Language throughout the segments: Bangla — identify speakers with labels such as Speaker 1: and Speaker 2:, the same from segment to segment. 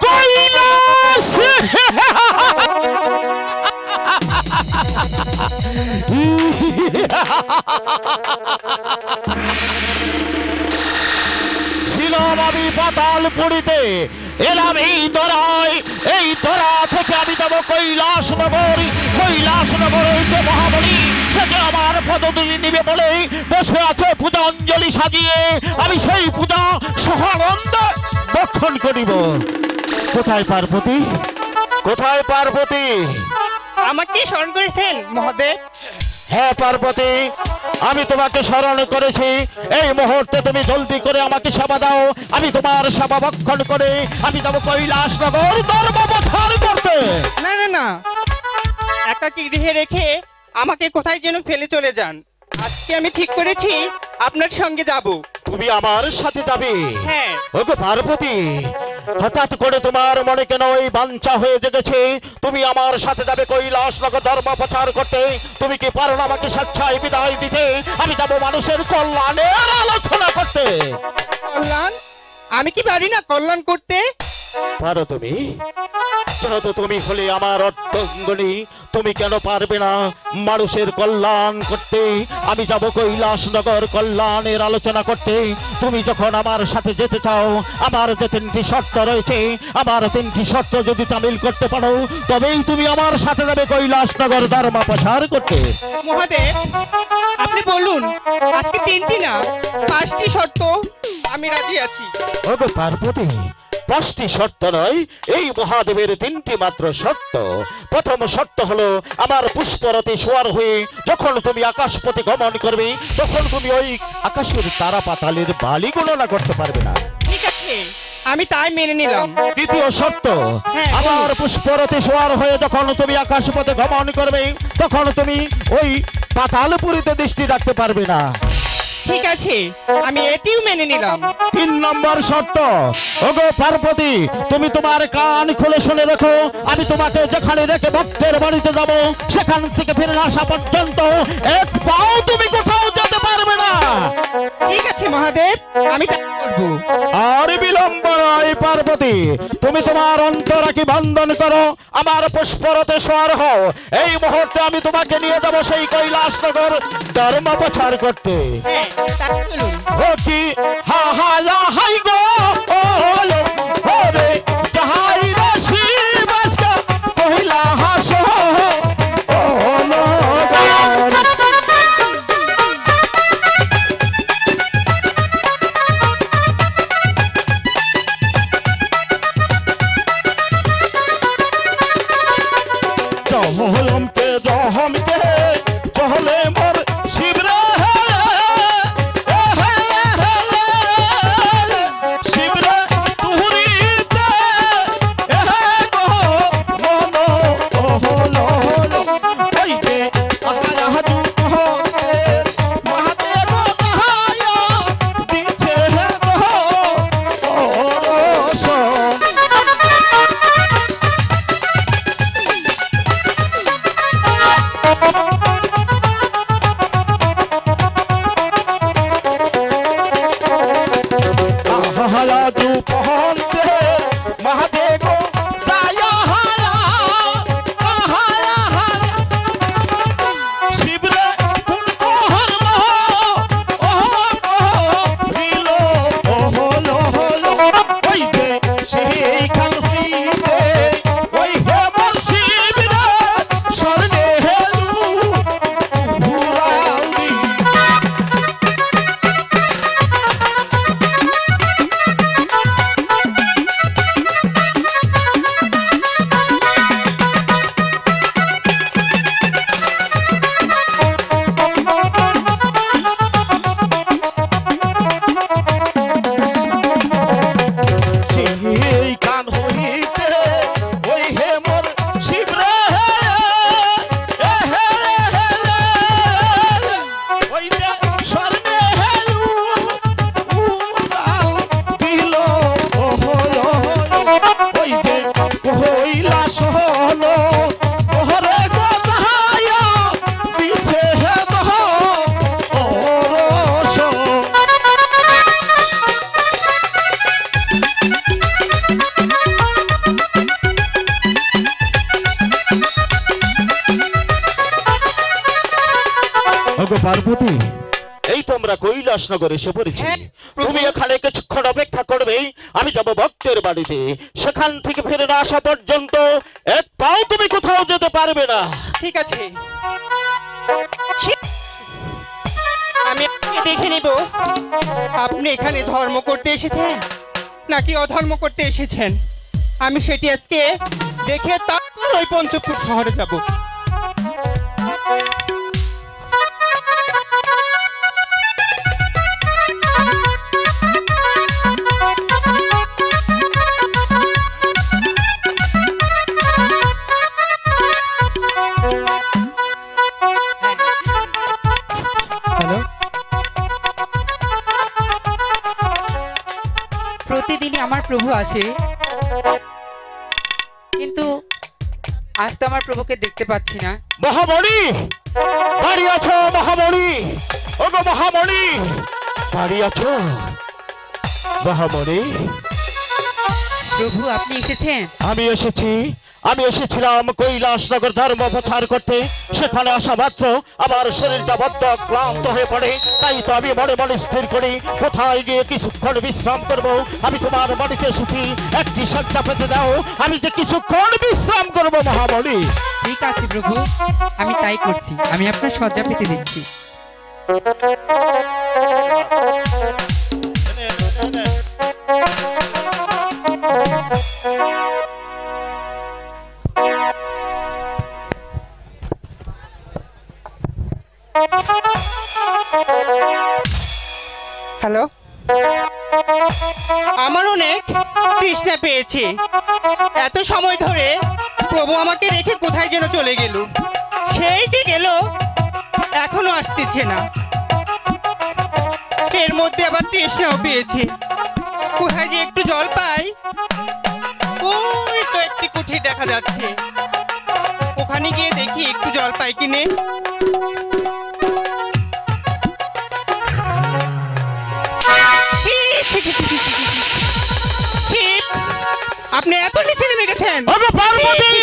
Speaker 1: কৈলাস ছিলাম আমি পাতালপুরীতে, এলাম এই দরায়, এই দরা থেকে আমি যাবো কৈলাসনগর। কৈলাসনগর হয়েছে মহাবলী, সে যে আমার পদধূলি নিবে বলে বসে আছে পূজাঞ্জলি সাজিয়ে। আমি সেই পূজা সহানন্দ বক্ষণ করিব। কোথায় পার্বতী? কোথায় পার্বতী?
Speaker 2: আমাকে স্মরণ করেছেন মহাদেব?
Speaker 1: হ্যাঁ পার্বতী, আমি তোমাকে স্মরণ করেছি। এই মুহূর্তে তুমি জলদি করে আমাকে সেবা দাও। আমি তোমার সেবা ভক্ষণ করে আমি যাবো কৈলাসনগর ধর্মপ্রচার করতে।
Speaker 2: না না না, একাকী গৃহে রেখে আমাকে কোথায় যেন ফেলে চলে যান। আজকে আমি ঠিক করেছি আপনার সঙ্গে যাব।
Speaker 1: তুমি আমার সাথে যাবে?
Speaker 2: হ্যাঁ।
Speaker 1: ওগো পার্বতী, হঠাৎ করে তোমার মনে কেন এই বাঞ্ছা হয়ে জেগেছে তুমি আমার সাথে যাবে কৈলাসনগর ধর্ম প্রচার করতে? তুমি কি পারো না আমাকে স্বেচ্ছায় বিদায় দিতে? আমি যাব মানুষের কল্যাণের আলোচনা করতে।
Speaker 2: কল্যাণ? আমি কি পারি না কল্যাণ করতে?
Speaker 1: পারো তুমি, যেহেতু তুমি হলে আমার অর্ধাঙ্গিনী, তুমি কেন পারবে না মানুষের কল্যাণ করতে? আমি যাব কৈলাসনগর কল্যাণের আলোচনা করতে। তুমি যখন আমার সাথে যেতে চাও, আমার যে 3টি শর্ত রয়েছে, আমার 3টি শর্ত যদি তামিল করতে পারো তবেই তুমি আমার সাথে যাবে কৈলাসনগর ধর্ম প্রচার করতে।
Speaker 2: মহাদেব, আপনি বলুন, আজকে 3টি না 5টি শর্ত আমি রাজি আছি।
Speaker 1: ওগো পার্বতী, 5টি শর্ত নয়, এই মহাদেবের 3টি মাত্র শর্ত। প্রথম শর্ত হলো আমার পুষ্পরথে সওয়ার হয়ে যখন তুমি আকাশপথে গমন করবে তখন তুমি ওই আকাশের তারা পাতালের বালি গণনা করতে পারবে না।
Speaker 2: ঠিক আছে, আমি তাই মেনে নিলাম।
Speaker 1: দ্বিতীয় শর্ত,
Speaker 2: হ্যাঁ,
Speaker 1: আমার পুষ্পরথে সওয়ার হয়ে যখন তুমি আকাশপথে গমন করবে তখন তুমি ওই পাতালপুরীতে দৃষ্টি রাখতে পারবে না।
Speaker 2: ঠিক আছে, আমি এটিও মেনে নিলাম।
Speaker 1: 3 নম্বর শর্ত, ওগো পার্বতী, তুমি তোমার কান খুলে শুনে রাখো। আমি তোমাকে যেখানে রেখে ভক্তের বাড়িতে যাব সেখান থেকে ফিরে আসা পর্যন্ত এক পাও তুমি কোথাও যেতে পারবে না।
Speaker 2: ঠিক আছে মহাদেব, আমি তাই করব।
Speaker 1: আর বিলম্ব নয় পার্বতী, তুমি তোমার অন্তরাকে বন্ধন করো, আমার পুষ্পরথে সওয়ার হও। এই মুহূর্তে আমি তোমাকে নিয়ে যাব সেই কৈলাসনগর ধর্ম প্রচার করতে।
Speaker 2: হ্যাঁ, তাই বলুন।
Speaker 1: ও কি হা হা লা হাই গো ও লো ওরে যাহাই রশি বাজকা কহিলা হাসো ও লো জহলমকে জহমকে চহলে মোর শিবরা কৈলাসনগর এসে পড়েছি।
Speaker 2: হ্যাঁ,
Speaker 1: তুমি এখানে কিছুক্ষণ অপেক্ষা করবে, আমি যাব ভক্তের বাড়িতে। সেখান থেকে ফিরে না আসা পর্যন্ত এক পাও তুমি কোথাও যেতে পারবে না।
Speaker 2: ঠিক আছে, আমি আপনাকে দেখে নিব আপনি এখানে ধর্ম করতে এসেছেন নাকি অধর্ম করতে এসেছেন। আমি সেটি আজকে দেখে তারপর ওই পঞ্চপুর শহরে যাব।
Speaker 3: হ্যালো, প্রতিদিনই আমার প্রভু আসে, কিন্তু আজ তো আমার প্রভুকে দেখতে পাচ্ছি না।
Speaker 1: মহামণি বাড়ি আছো? মহামণি, ওগো মহামণি, বাড়ি আছো? মহামণি,
Speaker 3: প্রভু আপনি এসেছেন?
Speaker 1: আমি এসেছিলাম কৈলাসনগর ধর্ম প্রচার করতে। সেখানে আসা মাত্র আমার শরীরটা বড্ড ক্লান্ত হয়ে পড়ে। তাই তো আমি মনে মনে স্থির করি কোথায় গিয়ে কিছুক্ষণ বিশ্রাম করব। আমি তোমার বাড়িতে এসেছি, একটি শয্যা পেতে দাও, আমি যে কিছুক্ষণ বিশ্রাম করব। মহামণি,
Speaker 3: ঠিক আছে প্রভু, আমি তাই করছি। আমি আপনার শয্যা পেতে দিচ্ছি।
Speaker 2: হ্যালো, আমার অনেক তৃষ্ণা পেয়েছে। এত সময় ধরে প্রভু আমাকে রেখে কোথায় যেন চলে গেল। সেই যে গেল, এখনো আসতেছে না। এর মধ্যে আবার তৃষ্ণাও পেয়েছে। কোথায় যে একটু জল পাই। ওই তো একটি কুঠির দেখা যাচ্ছে, ওখানে গিয়ে দেখি একটু জল পাই কিনে। আপনি এত নিচে নেমে গেছেন?
Speaker 1: ওগো পার্বতী,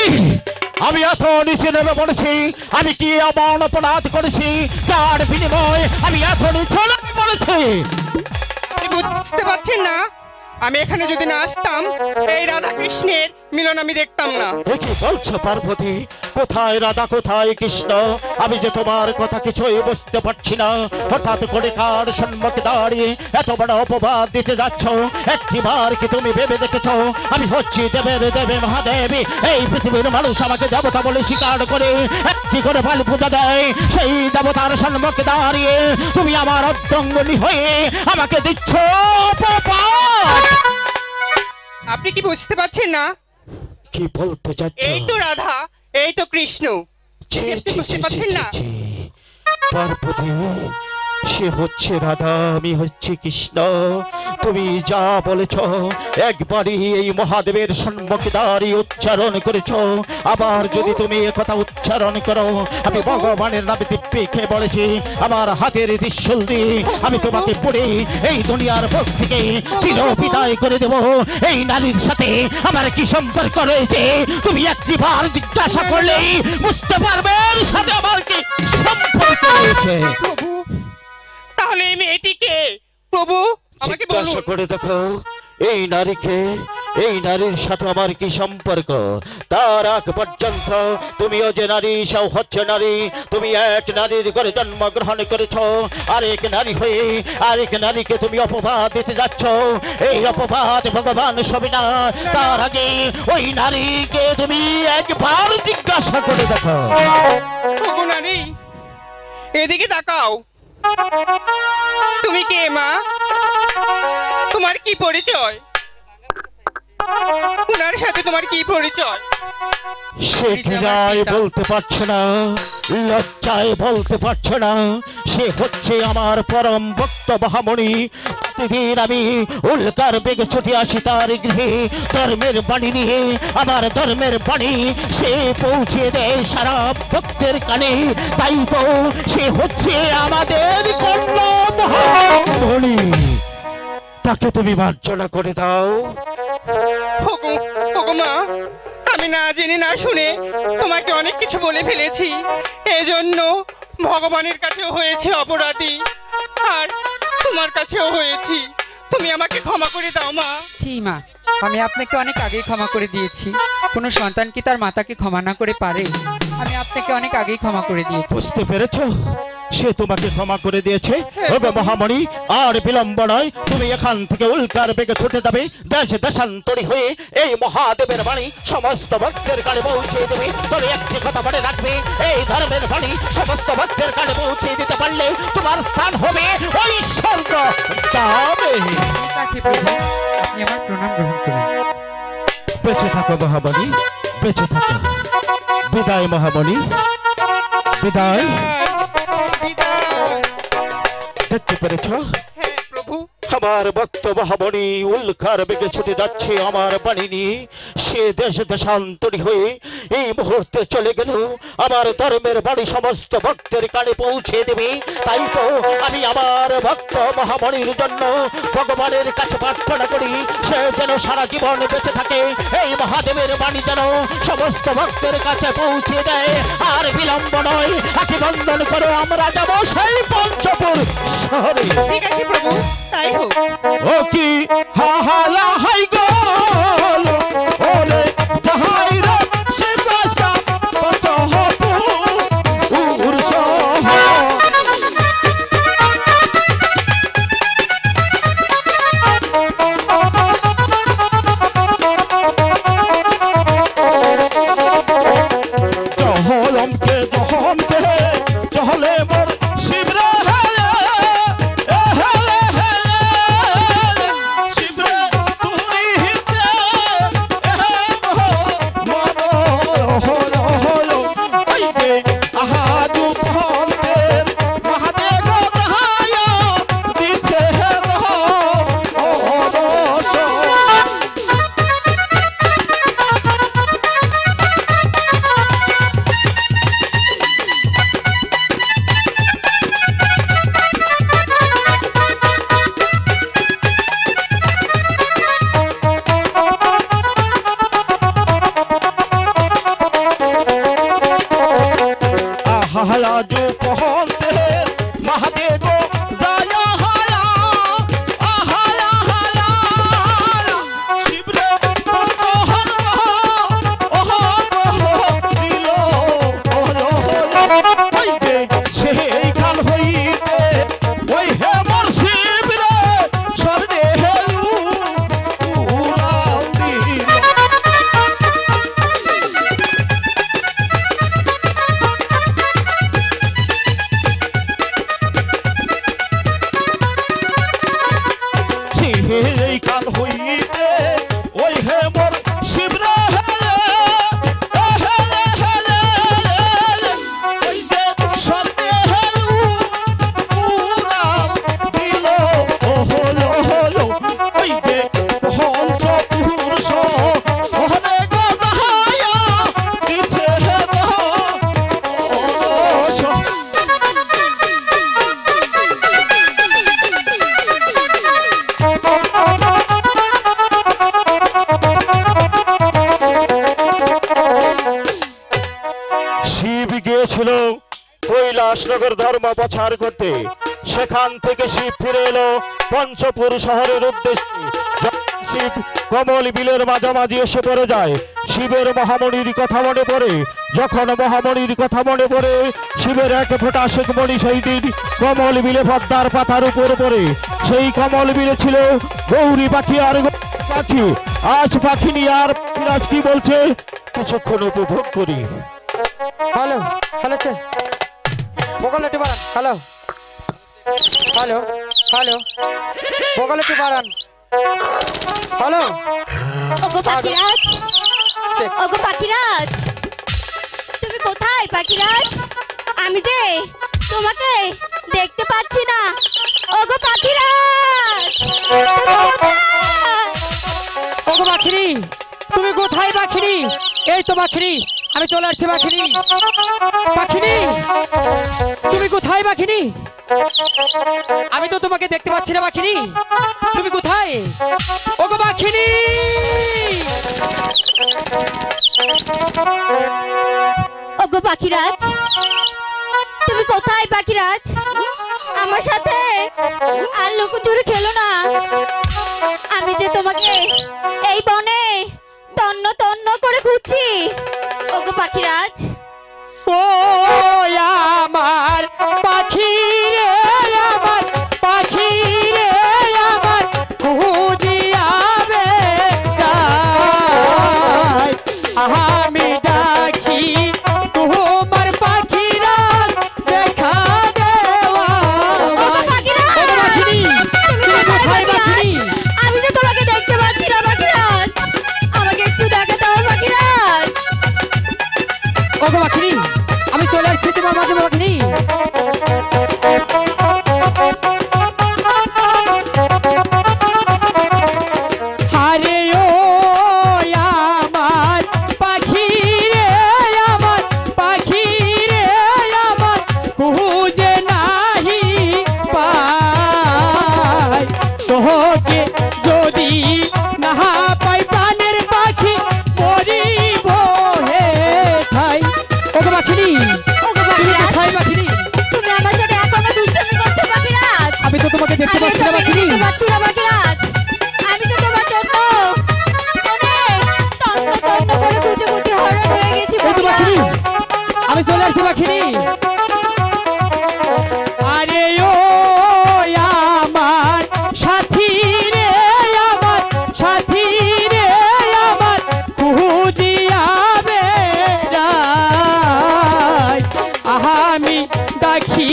Speaker 1: আমি এত নিচে নেমে পড়েছি। আমি কি এমন অপরাধ করেছি যার বিনিময়ে আমি এত নিচে নেমে পড়েছি?
Speaker 2: আপনি বুঝতে পারছেন না? আমি এখানে যদি না আসতাম, এই রাধা কৃষ্ণের মিলন আমি দেখতাম না।
Speaker 1: এ কি বলছো পার্বতী? কোথায় রাধা, কোথায় কৃষ্ণ? আমি যে তোমার কথা কিছুই বুঝতে পারছি না। হঠাৎ করে কার সম্মুখে দাঁড়িয়ে এত বড় অপবাদ দিতে যাচ্ছ? একটিবার কি তুমি ভেবে দেখেছো আমি হচ্ছি দেবের দেবে মহাদেবী? এই পৃথিবীর মানুষ আমাকে দেবতা বলে স্বীকার করে একটি করে বল পূজা দেয়। সেই দেবতার সম্মুখে দাঁড়িয়ে তুমি আমার অর্ধাঙ্গিনী হয়ে আমাকে দিচ্ছ অপবাদ।
Speaker 2: আপনি কি বুঝতে পারছেন না?
Speaker 1: কি বলতে চাচ্ছ?
Speaker 2: এই তো রাধা, এই তো কৃষ্ণ। আপনি বুঝতে পারছেন না?
Speaker 1: পার্বতী, সে হচ্ছে রাধা, আমি হচ্ছে কৃষ্ণ। তুমি যা বলেছ একবারই এই মহাদেবের সম্মুখে দাঁড়িয়ে উচ্চারণ করেছ। আবার যদি তুমি একথা উচ্চারণ করো, আমি ভগবানের নামে দিব্যি খেয়ে বলেছি, আমার হাতের ত্রিশূল দিয়ে আমি তোমাকে পড়ে এই দুনিয়ার বুক থেকে চির বিদায় করে দেব। এই নারীর সাথে আমার কি সম্পর্ক রয়েছে তুমি একটিবার জিজ্ঞাসা করলেই বুঝতে পারবে এর সাথে আমার কি সম্পর্ক রয়েছে।
Speaker 2: প্রভু, তাহলে এই মেয়েটিকে প্রভু আমাকে বলুন।
Speaker 1: জিজ্ঞাসা করে দেখো এই নারীকে, এই নারীর সাথে আমার কি সম্পর্ক। তার আগ পর্যন্ত তুমিও যে নারী, সেও হচ্ছে নারী। তুমি এক নারীর করে জন্মগ্রহণ করেছ, আরেক নারী হয়ে আরেক নারীকে তুমি অপবাদ দিতে যাচ্ছ। এই অপবাদ ভগবান সবে না। তার আগে ওই নারীকে তুমি একবার জিজ্ঞাসা করে দেখো।
Speaker 2: ওগো নারী, এদিকে তাকাও। তুমি কে মা? তোমার কি পরিচয়? ওনার সাথে তোমার কি পরিচয়?
Speaker 1: সে ঘৃণায় বলতে পারছে না, লজ্জায় বলতে পারছে না। সে হচ্ছে আমার পরম ভক্ত মহামণি। প্রতিদিন আমি উল্কার বেগে ছুটে আসি তার গৃহে ধর্মের বাণী নিয়ে। আমার ধর্মের বাণী সে পৌঁছে দেয় সারা ভক্তের কানে। তাই তো সে হচ্ছে আমাদের কন্যা মহামণি। তাকে তুমি মার্জনা করে দাও।
Speaker 2: ওগো, ওগো মা, আমি না জেনে না শুনে তোমাকে অনেক কিছু বলে ফেলেছি। এজন্য ভগবানের কাছে হয়েছে অপরাধী। আর তোমার কাছেও হয়েছি, তুমি আমাকে ক্ষমা করে দাও মা।
Speaker 3: জি মা, আমি আপনাকে অনেক আগেই ক্ষমা করে দিয়েছি। কোনো সন্তান কি তার মাতাকে ক্ষমা না করে পারে? আমি আপনাকে অনেক আগেই ক্ষমা করে দিয়েছি।
Speaker 1: বুঝতে পেরেছো, সে তোমাকে ক্ষমা করে দিয়েছে। ওগো মহামণি, আর বিলম্ব নয়, তুমি এখান থেকে উল্কার বেগে ছুটে যাবে। দেশ দেশান্তরী হয়ে এই মহাদেবের বাণী সমস্ত ভক্তের কানে পৌঁছে দেবে। তবে একটি কথা মনে রাখবে, এই ধর্মের বাণী সমস্ত ভক্তের কানে পৌঁছে দিতে পারলে তোমার স্থান হবে ওই স্বর্গ ধামে।
Speaker 3: ঠিক আছে প্রভু, আপনি আমার প্রণাম গ্রহণ করুন।
Speaker 1: বেঁচে থাকো মহামণি, বেঁচে থাকো। বিদায় মহামণি, বিদায়। দেখতে পেরেছ
Speaker 2: হ্যাঁ প্রভু,
Speaker 1: আমার ভক্ত মহামণি উল্কার বেগে ছুটে যাচ্ছে আমার বাণী নিয়ে। সে দেশ দেশান্তরী হয়ে এই মুহূর্তে চলে গেল। আমার ধর্মের বাণী সমস্ত ভক্তের কানে পৌঁছে দেবে। তাই তো আমি আমার ভক্ত মহামণির জন্য ভগবানের কাছে প্রার্থনা করি, সে যেন সারা জীবন বেঁচে থাকে। এই মহাদেবের বাণী যেন সমস্ত ভক্তের কাছে পৌঁছে দেয়। আর বিলম্ব নয়, আখি বন্ধন করে আমরা যাব সেই পঞ্চপুর শহরে।
Speaker 2: ঠিক আছে প্রভু, তাই হোক।
Speaker 1: ও কি হাহালা হাই গোল ওরে জাহাই রে শিবাসকা পঞ্চপুর শহর। চহলমকে চহমকে চহলে মোর শিবরে হেলে হেলে হেলে শিবরে তুই হিতে মন হলো হলো আইতে আহাজু পহমদের মহাদে গোদায়া দিছে রহ ও রস। আহালাজু পহমদের মহাদেব জায়া হায়া আহালা হালা শিবরে তোহর ওহ দিল হলো হলো হইতে সেই কাল হইতে ওই হে মোর শিবরে স্বর্গে হেলু উড়াল দিল। এই কাল হইতে ওই হে মোর শিবরে হেলে হেলে হেলে ওই যে স্বর্গে হেলু উড়াল দিল ও হলো হলো ওই যে পঞ্চপুর শহরে গোদায়া দিছে রহ ও রস। শিব গিয়েছিল কৈলাসনগর ধর্ম প্রচার করতে। সেখান থেকে শিব ফিরে এলো পঞ্চপুর শহরের উদ্দেশ্যে। যখন শিব কমল বিলের মাঝামাঝি এসে পড়ে যায়, শিবের মহামণির কথা মনে পড়ে। যখন মহামণির কথা মনে পড়ে, শিবের এক ফোঁটা শেখমণি সেই দিন কমল বিলে পদ্মার পাতার উপর পড়ে। সেই কমল বিলে ছিল গৌরী পাখি আর পাখি। আজ পাখি নিয়ে আর আজ কি বলছে কিছুক্ষণ উপভোগ করি।
Speaker 3: হ্যালো হ্যালো স্যার, বগল একটু বাড়ান। হ্যালো হ্যালো হ্যালো, বগল একটু বাড়ান। হ্যালো
Speaker 4: ওগো পাখিরাজ, ওগো পাখিরাজ, তুমি কোথায় পাখিরাজ? আমি যে তোমাকে দেখতে পাচ্ছি না। ওগো পাখিরাজ, তুমি কোথায়?
Speaker 3: ওগো পাখিরি, তুমি কোথায় পাখিরি? এই তো পাখিরি, আমি চলে আসছি পাখিরি। পাখিরি, তুমি কোথায় পাখিরি? আমি তো তোমাকে দেখতে পাচ্ছি না পাখিরি, তুমি কোথায়? ওগো পাখিরি,
Speaker 4: ওগো পাখিরাজ, তুমি কোথায় পাখিরাজ, আমার সাথে আর লুকোচুরি খেলো না। আমি যে তোমাকে এই বনে তন্ন তন্ন করে খুঁজছি। ওগো পাখিরাজ,
Speaker 3: ও আমার পাখি রে, আমার পাখি রে, আমার খুঁজিয়াবে যাই। আমি ডাকি তোমার পাখিরা দেখা দেওয়া।
Speaker 4: ওগো পাখিরাজ,
Speaker 3: ওগো পাখিনি, তুমি কোথায় পাখিনি?
Speaker 4: আমি যে তোমাকে দেখতে পাচ্ছি না পাখিরাজ, আমাকে একটু দেখা দাও পাখিরাজ।
Speaker 3: ওগো পাখিনি, আমি চলে আসছি তোমার মাঝে পাখিনি। আরে ও আমার পাখি রে, আমার পাখি রে, আমার খুঁজে নাহি পাই। তোকে যদি না পাই প্রাণের পাখি মরিব হে ঠাই। ওগো পাখিনি,
Speaker 4: ওগো
Speaker 3: তুমি
Speaker 4: পাখিরাজ,
Speaker 3: কোথায় পাখিনি?
Speaker 4: তুমি আমার সাথে এখনো দুষ্টুমি করছো পাখিরাজ।
Speaker 3: আমি তো তোমাকে দেখতে
Speaker 4: আমি
Speaker 3: পাচ্ছি না
Speaker 4: তোমাকে
Speaker 3: পাখিনি।
Speaker 4: দেখতে পাচ্ছি না পাখিরাজ। আমি তো তোমার জন্য অনেক তন্ন তন্ন করে খুঁজে খুঁজে হরণ হয়ে গেছি
Speaker 3: এই তো পাখিনি,
Speaker 4: পাখিরাজ।
Speaker 3: আমি চলে আসছি পাখিনি। আরে ও আমার সাথী রে, আমার সাথী রে, আমার খুঁজিয়াবে যাই। আমি ডাকি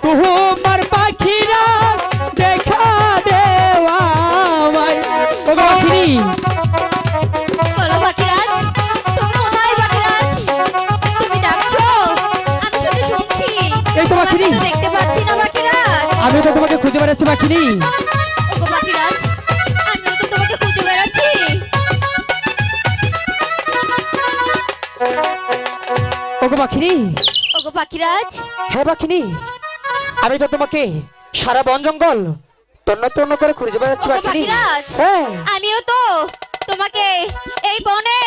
Speaker 3: তোমার পাখিরা দেখা দেওয়া আমায়। ওগো পাখিনি,
Speaker 4: বলো পাখিরাজ, তুমি কোথায় পাখিরাজ? তুমি ডাকছো, আমি শুধু শুনছি।
Speaker 3: এই তো পাখিনি।
Speaker 4: তোমাকে তো দেখতে পাচ্ছি না পাখিরাজ।
Speaker 3: আমি তো তোমাকে খুঁজে বেড়াচ্ছি পাখিনি।
Speaker 4: ওগো পাখিরাজ, আমিও তো তোমাকে খুঁজে বেড়াচ্ছি।
Speaker 3: ওগো পাখিনি,
Speaker 4: ওগো পাখিরাজ,
Speaker 3: হ্যাঁ পাখিনি, আমি তো তোমাকে সারা বন জঙ্গল তন্ন তন্ন করে খুঁজে বেড়াচ্ছি
Speaker 4: ওগো
Speaker 3: পাখিনি।
Speaker 4: পাখিরাজ,
Speaker 3: হ্যাঁ,
Speaker 4: আমিও তো তোমাকে এই বনে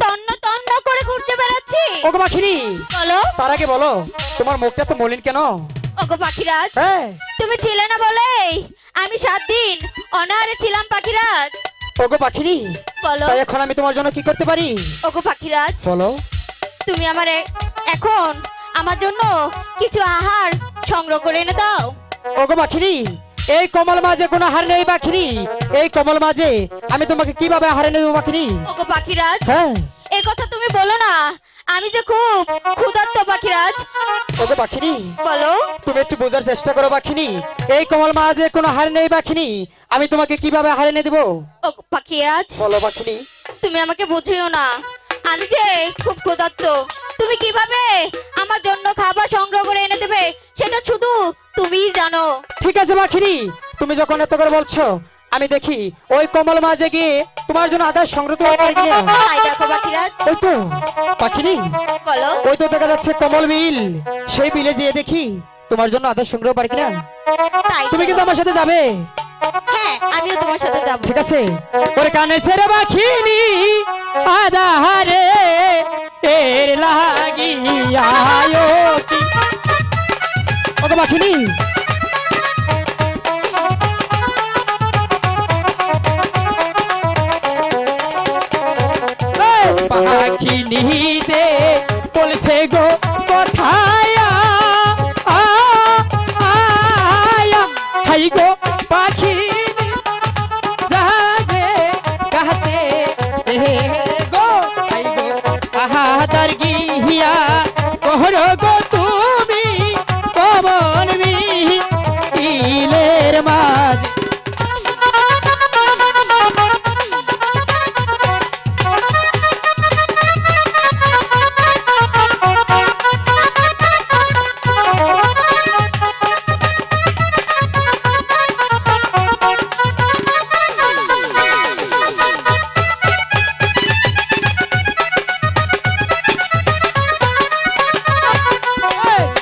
Speaker 4: তন্ন তন্ন করে ঘুরতে বেড়াচ্ছি।
Speaker 3: ওগো পাখিনি,
Speaker 4: বলো
Speaker 3: তার আগে বলো তোমার মুখটা তো মলিন কেন?
Speaker 4: ওগো পাখিরাজ,
Speaker 3: হ্যাঁ,
Speaker 4: তুমি ছিলে না বলে আমি 7 দিন অনাহারে ছিলাম পাখিরাজ।
Speaker 3: ওগো পাখিনি,
Speaker 4: বলো
Speaker 3: তাই এখন আমি তোমার জন্য কি করতে পারি?
Speaker 4: ওগো পাখিরাজ,
Speaker 3: বলো।
Speaker 4: তুমি আমারে এখন আমার জন্য কিছু আহার সংগ্রহ করে এনে দাও।
Speaker 3: ওগো পাখিনি, এই কমল মাঝে কোনো হার নেই পাখিনি। এই কমল মাঝে আমি তোমাকে কিভাবে হারে নেব পাখিনি?
Speaker 4: ওগো পাখিরাজ,
Speaker 3: হ্যাঁ,
Speaker 4: এই কথা তুমি বলো না, আমি যে খুব ক্ষুধার্ত পাখিরাজ।
Speaker 3: ওগো পাখিনি,
Speaker 4: বলো
Speaker 3: তুমি একটু বোঝার চেষ্টা করো পাখিনি। এই কমল মাঝে কোনো হার নেই পাখিনি, আমি তোমাকে কিভাবে হারে এনে দেবো?
Speaker 4: ওগো পাখিরাজ,
Speaker 3: বলো পাখিনি।
Speaker 4: তুমি আমাকে বুঝিও না, আমি যে খুব ক্ষুধার্ত। তুমি কিভাবে আমার জন্য খাবার সংগ্রহ করে এনে দেবে সেটা শুধু তুমিই জানো।
Speaker 3: ঠিক আছে পাখিনি, তুমি যখন এত করে বলছো, আমি দেখি ওই কমল মাঝে গিয়ে তোমার জন্য আদার সংগ্রহ করতে পারি কিনা।
Speaker 4: তাই দেখো পাখিরাজ।
Speaker 3: ওই তো পাখিনি,
Speaker 4: বলো
Speaker 3: ওই তো দেখা যাচ্ছে কমল বিল। সেই বিলে যেয়ে দেখি তোমার জন্য আদার সংগ্রহ পারি কিনা।
Speaker 4: তাই
Speaker 3: তুমি কিন্তু
Speaker 4: চলো।
Speaker 3: আমার সাথে যাবে।
Speaker 4: হ্যাঁ, আমিও তোমার সাথে যাব।
Speaker 3: ঠিক আছে, ওর কানে ছেড়ে পাখিনি আদাহারে এর লাগিয়া কি। ওগো পাখিনি, পাখিনি দে বলছে গো কোথায় আয়া হাই গো পাখিনি রাজে কাছে হে গো হাই গো আহাদার গিয়া কোহর গো তুমি পবন বিলের মাঝে।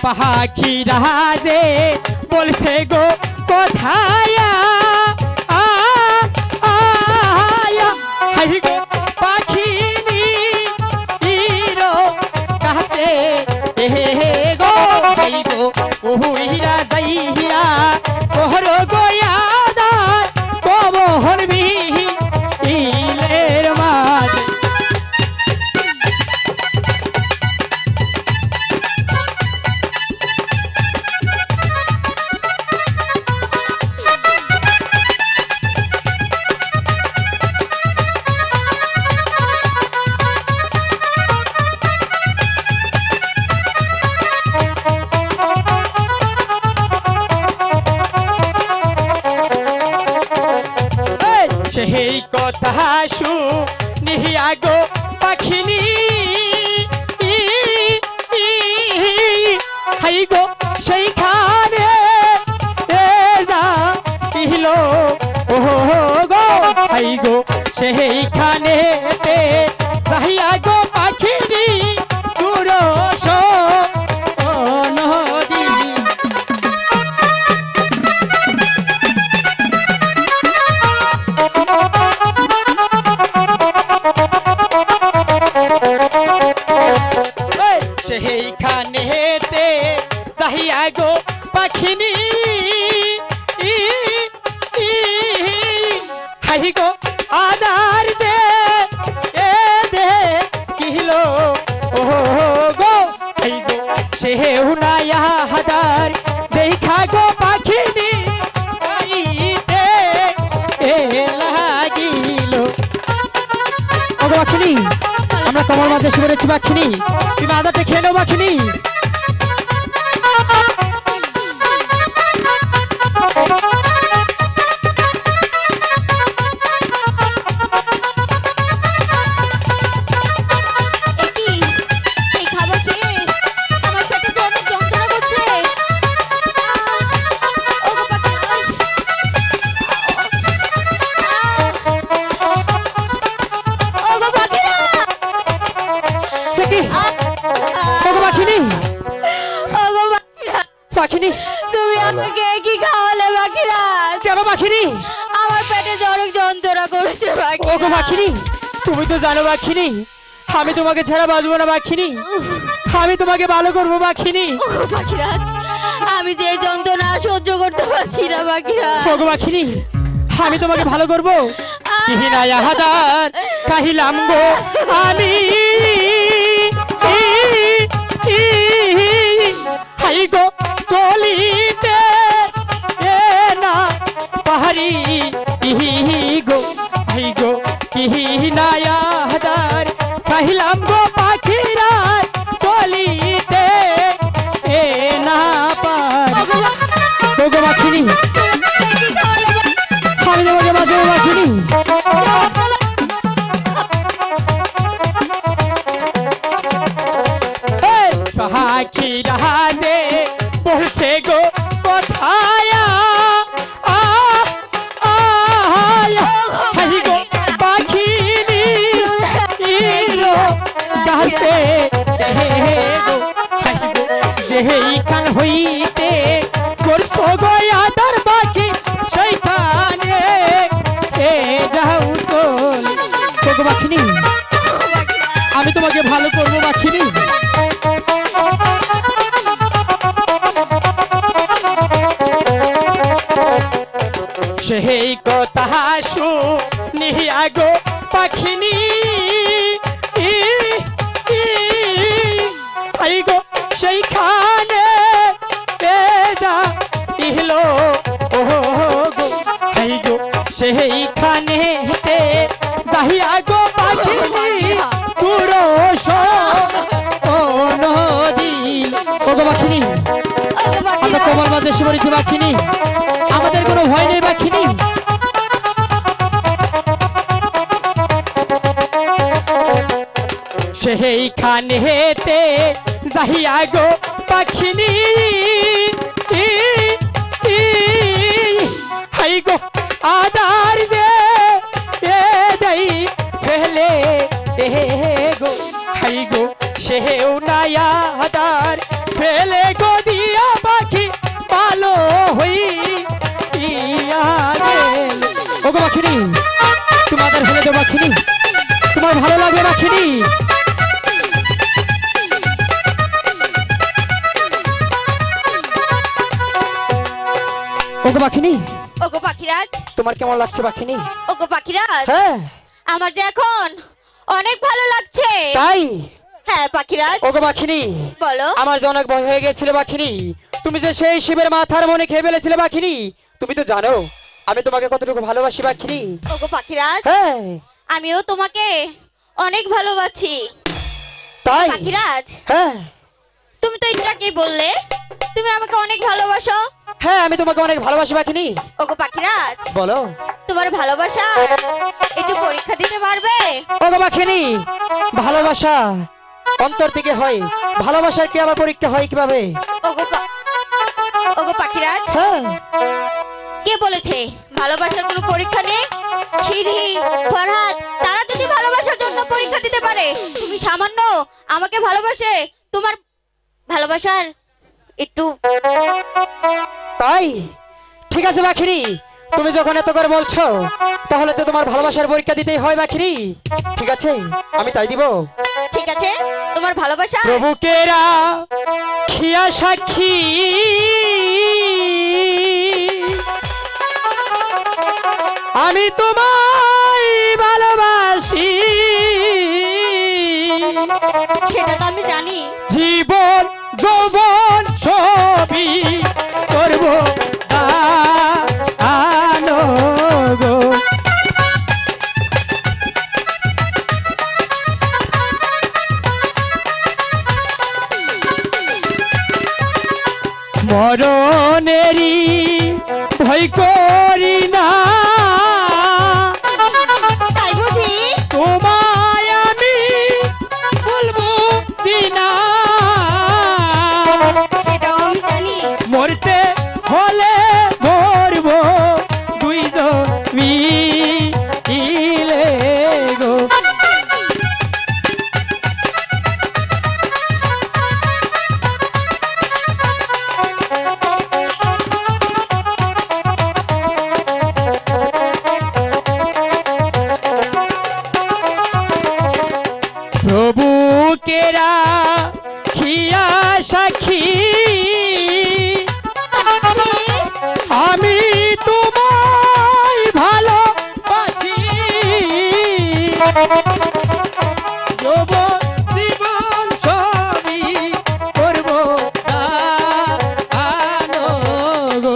Speaker 3: পাখি রাজে বলছে গো কোথায় আয়া হাই গো পাখিনি ইরো কাছে হে গো হাই গো মোহন বিলের মাঝে সেই কথা শুনিয়া গো পাখিনি হাই গো সেইখানে যাইল ও গো হাই গো সেইখানে যাইয়া গো পাখিনি দূর নদী সেইখানেতে যাইয়া গো পাখিনি হাই গো আদার দে কিলো ও গো হাই গো সেও নাইয়া হাদার দেখা গো পাখিনি গাইতে লাগিল ও গো পাখিনি আমরা কমল মাঝে এসে পড়েছি পাখিনি তুমি আদারটা খেয়ে নাও পাখিনি
Speaker 4: এই খাবার খেয়ে আমার পেটে যে অনেক যন্ত্রণা করছে। ওগো পাখিরাজ, ওগো পাখিরাজ,
Speaker 3: ওগো পাখিনি
Speaker 4: ওগো পাখিরাজ,
Speaker 3: পাখিনি
Speaker 4: তুমি আমাকে কি খাওয়ালে পাখিরাজ?
Speaker 3: কেন পাখিনি
Speaker 4: আমার পেটে যে অনেক যন্ত্রণা করছে
Speaker 3: ওগো
Speaker 4: পাখিরাজ।
Speaker 3: পাখিনি তুমি তো জানো পাখিনি আমি তোমাকে ছাড়া বাঁচবো না পাখিনি আমি তোমাকে ভালো করবো পাখিনি
Speaker 4: ওগো পাখিরাজ, আমি যে এই যন্ত্রণা সহ্য করতে পারছি না পাখিরাজ।
Speaker 3: ওগো পাখিনি আমি তোমাকে ভালো করবো কিহিনায়া হাদার কাহিলাম গো আমি হাই গো চলিতে না পাহাড়ি গো হাই গো কিহিনায়া হাদার কাহিলাম গো পাখিরা চলিতে না পারি ওগো পাখিনি আমি তোমাকে বাঁচাবো পাখিনি পাখিরা রে বলছে গো কোথায় হাই গো পাখিনি গাছে গো হাই গো যেইখান হইতে করছো গো আদার পাখি সেইখানে যাও চল ওগো পাখিনি আমি তোমাকে ভালো করবো পাখিনি সেই কথা শুনিয়া গো পাখিনি হাই গো সেইখানে যাইল ও গো হাই গো সেইখানে যাইয়া গো পাখিনি দূর নদী ওগো পাখিনি আমরা কমল মাঝে এসে পড়েছি পাখিনি আমাদের কোনো ভয় নেই পাখিনি সেইখানেতে যাইয়া গো পাখিনি হাই গো আদার যে দেই ফেলে গো হাই গো সেও নাইয়া আদার ফেলে গো দিয়া পাখি ভালো হই ওগো পাখিনি তোমাদের ফেলে দেবো পাখিনি তোমার ভালো লাগবে পাখিনি ওগো পাখিনি
Speaker 4: ওগো পাখিরাজ,
Speaker 3: তোমার কেমন লাগছে পাখিনি?
Speaker 4: ওগো পাখিরাজ,
Speaker 3: হ্যাঁ
Speaker 4: আমার যে এখন অনেক ভালো লাগছে।
Speaker 3: তাই?
Speaker 4: হ্যাঁ পাখিরাজ,
Speaker 3: ওগো পাখিনি,
Speaker 4: বলো।
Speaker 3: আমার যে অনেক ভয় হয়ে গেছিল পাখিনি, তুমি যে সেই শিবের মাথার মনে খেয়ে ফেলেছিলে পাখিনি, তুমি তো জানো আমি তোমাকে কতটুকু ভালোবাসি পাখিনি।
Speaker 4: ওগো পাখিরাজ,
Speaker 3: হ্যাঁ
Speaker 4: আমিও তোমাকে অনেক ভালোবাসি।
Speaker 3: তাই?
Speaker 4: পাখিরাজ,
Speaker 3: হ্যাঁ
Speaker 4: তুমি তো এটা কি বললে তুমি আমাকে অনেক ভালোবাসো?
Speaker 3: হ্যাঁ আমি তোমাকে অনেক ভালোবাসি পাখিনি।
Speaker 4: ওগো পাখিরাজ,
Speaker 3: বলো।
Speaker 4: তোমার ভালোবাসা একটু পরীক্ষা দিতে পারবে?
Speaker 3: ওগো পাখিনি, ভালোবাসা অন্তর থেকে হয়, ভালোবাসার কি আবার পরীক্ষা হয় কিভাবে?
Speaker 4: ওগো পাখিরাজ,
Speaker 3: হ্যাঁ
Speaker 4: কে বলেছে ভালোবাসার কোনো পরীক্ষা নেই? সিঁড়ি ফরহাদ তারা যদি ভালোবাসার জন্য পরীক্ষা দিতে পারে, তুমি সামান্য আমাকে ভালোবাসে তোমার ভালোবাসার একটু।
Speaker 3: তাই? ঠিক আছে পাখিনি, তুমি যখন এত করে বলছো তাহলে তো তোমার ভালোবাসার পরীক্ষা দিতেই হয় পাখিনি। ঠিক আছে আমি তাই দিব।
Speaker 4: ঠিক আছে, তোমার ভালোবাসা।
Speaker 3: প্রভুকেরা খিয়া সাক্ষী, আমি তোমায় ভালোবাসি,
Speaker 4: সেটা তো আমি জানি।
Speaker 3: জীবন যৌবন সবই করব দান গো। মরণেরই ভয় করি না,
Speaker 4: তাই বুঝি?
Speaker 3: তোমায় আমি বলবো চিনা,
Speaker 4: সেটাও আমি জানি।
Speaker 3: মরতে হলে মরব দুইজন মিলে গো। প্রভুকেরা খিয়া সাক্ষী, আমি তোমায় ভালোবাসি, যৌবন জীবন সবই করব দান গো।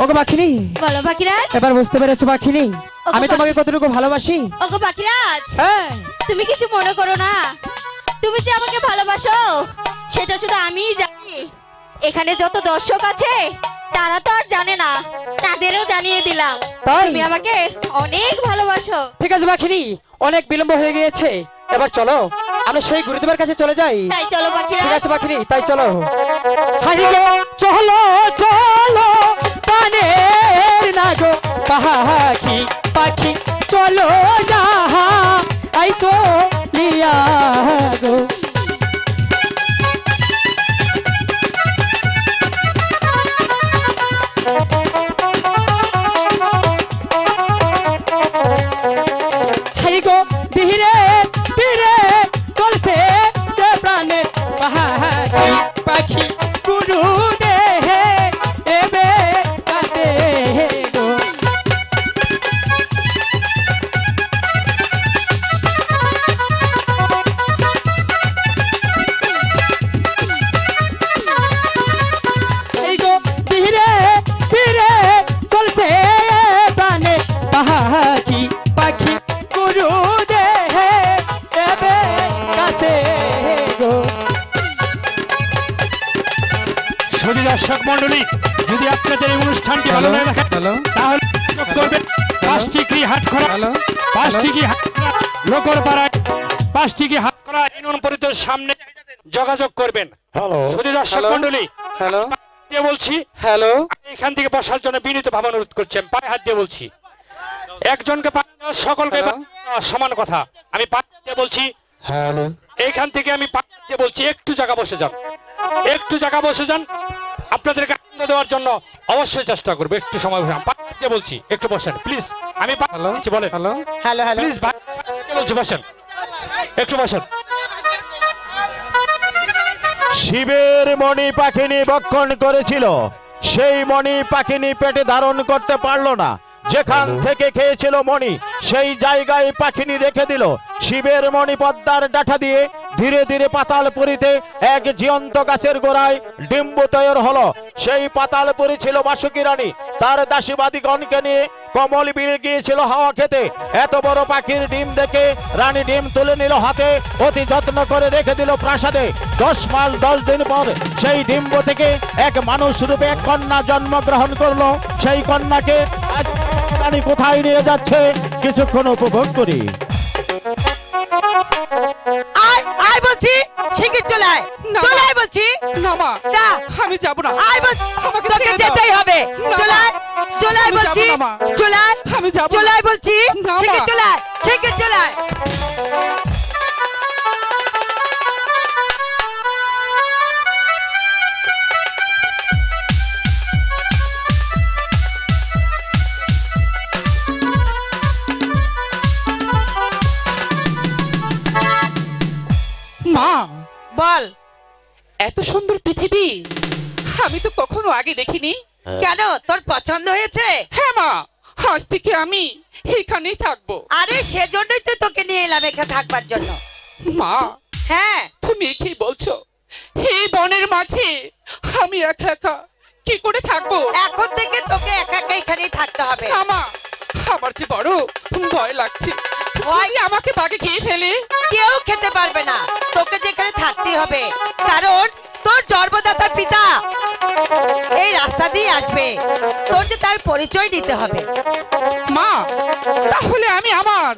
Speaker 3: ওগো পাখিনি,
Speaker 4: বলো পাখিরাজ।
Speaker 3: এবার বুঝতে পেরেছো পাখিনি আমি তোমাকে কতটুকু ভালোবাসি?
Speaker 4: ওগো পাখিরাজ,
Speaker 3: হ্যাঁ
Speaker 4: তুমি কিছু মনে করো না। তুমি যে আমাকে ভালোবাসো সেটা শুধু আমিই জানি। এখানে যত দর্শক আছে তারা তো আর জানে না, তাদেরও জানিয়ে দিলাম
Speaker 3: তাই?
Speaker 4: তুমি আমাকে অনেক ভালোবাসো।
Speaker 3: ঠিক আছে পাখিনি, অনেক বিলম্ব হয়ে গিয়েছে, এবার চলো আমরা সেই গুরুদেবের কাছে চলে যাই।
Speaker 4: তাই চলো
Speaker 3: ঠিক
Speaker 4: পাখিরাজ।
Speaker 3: আছে পাখিনি, তাই চলো। হারি গো চলো চলো পানের না গো পাখি, পাখি চলো যাহা আই তো লিয়া গো। হাই গো ধীরে ধীরে চলছে যে প্রাণের পাখি, পাখি গুরু দেহে এবে কাতে গো। এই গো ধীরে ধীরে চলছে প্রাণে পাখি, পাখি গুরু দেহে এবে কাতে গো।
Speaker 5: সুধী দর্শক মন্ডলী, যদি আপনাদের এই অনুষ্ঠানটি ভালো লাগে থাকে তাহলে যোগ করবেন পাঁচটিকি হাটখোলা, পাঁচটিকি লোকরপাড়ায়, পাঁচটিকি হাটখোলা ইউনিয়ন পরিষদের সামনে যোগাযোগ করবেন।
Speaker 1: হ্যালো
Speaker 5: সুধী দর্শক মন্ডলী,
Speaker 3: হ্যালো
Speaker 5: দিয়ে বলছি,
Speaker 3: হ্যালো
Speaker 5: আমি এখান থেকে বসার জন্য বিনীত ভাবে অনুরোধ করছেন, পায়ে হাত দিয়ে বলছি। একজনকে পায়ে দেওয়া সকলকে পায়ে দেওয়া সমান কথা। আমি পায়ে হাত দিয়ে বলছি,
Speaker 1: হ্যালো,
Speaker 5: এইখান থেকে আমি পাঠিয়ে বলছি একটু জায়গা বসে যান, একটু জায়গা বসে যান। আপনাদেরকে আনন্দ দেওয়ার জন্য অবশ্যই চেষ্টা করবো, একটু সময় বসে পাঠিয়ে বলছি, একটু বসেন প্লিজ। আমি পাঠিয়ে বলেন,
Speaker 2: হ্যালো হ্যালো
Speaker 5: প্লিজ বলছি বসেন, একটু বসেন।
Speaker 1: শিবের মণি পাখিনি ভক্ষণ করেছিল, সেই মণি পাখিনি পেটে ধারণ করতে পারলো না। যেখান থেকে খেয়েছিল মণি, সেই জায়গায় পাখিনি রেখে দিল। শিবের মণি পদ্মার ডাঁটা দিয়ে ধীরে ধীরে পাতালপুরীতে এক জীবন্ত গাছের গোড়ায় ডিম্ব তৈরি হলো। সেই পাতালপুরী ছিল বাসুকী রানী, তার দাসীবাদীগণকে নিয়ে কমল বিলে গিয়েছিল হাওয়া খেতে। এত বড় পাখির ডিম দেখে রানী ডিম তুলে নিল হাতে, অতি যত্ন করে রেখে দিল প্রাসাদে। 10 মাস 10 দিন পর সেই ডিম্ব থেকে এক মানুষ রূপে এক কন্যা জন্মগ্রহণ করলো। সেই কন্যাকে আজ রানী কোথায় নিয়ে যাচ্ছে কিছুক্ষণ উপভোগ করি।
Speaker 6: আয় আয় বলছি, শিগগির চলে আয়, চলে আয় বলছি।
Speaker 2: না মা,
Speaker 6: না
Speaker 2: আমি যাব না।
Speaker 6: আয় বলছি,
Speaker 2: আমাকে
Speaker 6: তোকে
Speaker 2: ছেড়ে দাও।
Speaker 6: যেতেই হবে।
Speaker 2: না,
Speaker 6: চলে আয়, চলে আয়
Speaker 2: আমি
Speaker 6: বলছি,
Speaker 2: যাবো না, মা।
Speaker 6: চলে আয়,
Speaker 2: আমি যাবো না।
Speaker 6: চলে আয় বলছি,
Speaker 2: না, মা।
Speaker 6: শিগগির চলে আয়, শিগগির চলে আয়।
Speaker 2: মা,
Speaker 6: বল,
Speaker 2: এত সুন্দর পৃথিবী আমি তো কখনো আগে দেখিনি।
Speaker 6: কেন তোর পছন্দ হয়েছে?
Speaker 2: হ্যাঁ মা, আজ থেকে আমি এখানেই থাকবো।
Speaker 6: আরে সেজন্যই তো তোকে নিয়ে এলাম এখানে থাকবার জন্য।
Speaker 2: মা,
Speaker 6: হ্যাঁ,
Speaker 2: তুমি কি বলছো? এই বনের মাঝে আমি একা একা কি করে থাকবো?
Speaker 6: এখন থেকে তোকে একা একা এখানেই থাকতে হবে।
Speaker 2: না মা, আমার যে বড় ভয় লাগছে,
Speaker 6: ভয়?
Speaker 2: যদি আমাকে বাগে খেয়ে ফেলে?
Speaker 6: কেউ খেতে পারবে না, তোকে যেখানে থাকতে হবে, কারণ তোর জন্মদাতার পিতা এই রাস্তা দিয়ে আসবে, তোর যে তার পরিচয় নিতে হবে।
Speaker 2: মা, তাহলে আমি আমার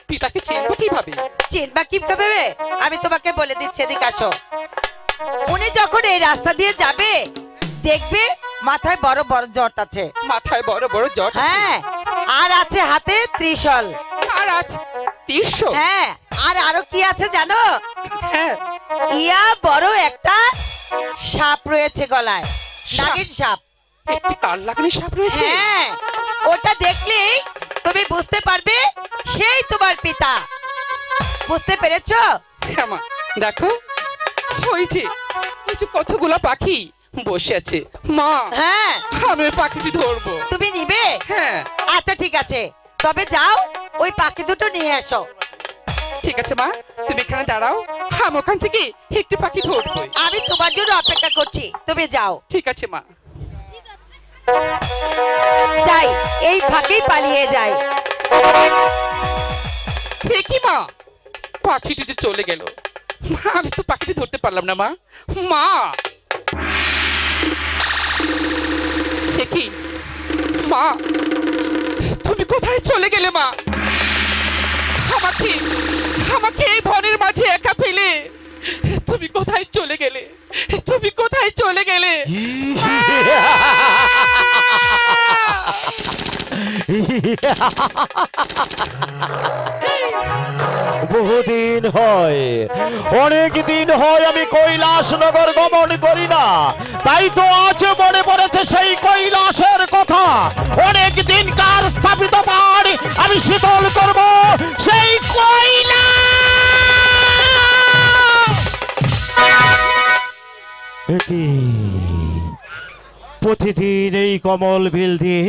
Speaker 2: পিতাকে চিনবো কিভাবে?
Speaker 6: চিনবা কিভাবে আমি তোমাকে বলে দিচ্ছি, এদিকে আসো। উনি যখন এই রাস্তা দিয়ে যাবে, দেখবে মাথায় বড় বড় জট আছে।
Speaker 2: মাথায় বড় বড় জট?
Speaker 6: হ্যাঁ, আর আছে হাতে ত্রিশূল।
Speaker 2: আর আজ 300?
Speaker 6: হ্যাঁ, আর আরো কি আছে জানো?
Speaker 2: হ্যাঁ।
Speaker 6: ইয়া বড় একটা সাপ রয়েছে গলায়,
Speaker 2: সাপ?
Speaker 6: নাগিন সাপ।
Speaker 2: একটি কাল লাগানি সাপ রয়েছে?
Speaker 6: হ্যাঁ, ওটা দেখলেই তুমি বুঝতে পারবে সেই তোমার পিতা। বুঝতে পেরেছো?
Speaker 2: হ্যাঁ মা, দেখো ওই যে কতগুলা পাখি বসে আছে। মা,
Speaker 6: হ্যাঁ,
Speaker 2: আমি ওই পাখিটি ধরবো।
Speaker 6: তুমি নিবে?
Speaker 2: হ্যাঁ
Speaker 6: আচ্ছা ঠিক আছে, তবে যাও ওই পাখি দুটো নিয়ে এসো।
Speaker 2: ঠিক আছে মা, তুমি এখানে দাঁড়াও, আমি ওখান থেকে একটি পাখি ধরবো।
Speaker 6: আমি তোমার জন্য অপেক্ষা করছি, তুমি যাও।
Speaker 2: ঠিক আছে মা।
Speaker 6: যাই, এই ফাঁকেই পালিয়ে যাই।
Speaker 2: দেখি মা, পাখিটি যে চলে গেল। মা, আমি তো পাখিটি ধরতে পারলাম না মা। মা, দেখি মা, তুমি কোথায় চলে গেলে মা? আমাকে আমাকে এই বনের মাঝে একা ফেলে তুমি কোথায় চলে গেলে? তুমি কোথায় চলে গেলে?
Speaker 1: বহুদিন হয়, অনেক দিন হয় আমি কৈলাস নগর গমন করি না, তাই তো আজ মনে পড়েছে সেই কৈলাসের কথা। অনেক দিন কার স্থাপিত পাড় আমি শীতল করব সেই কৈলাস। প্রতিদিন এই কমল বিল দিয়ে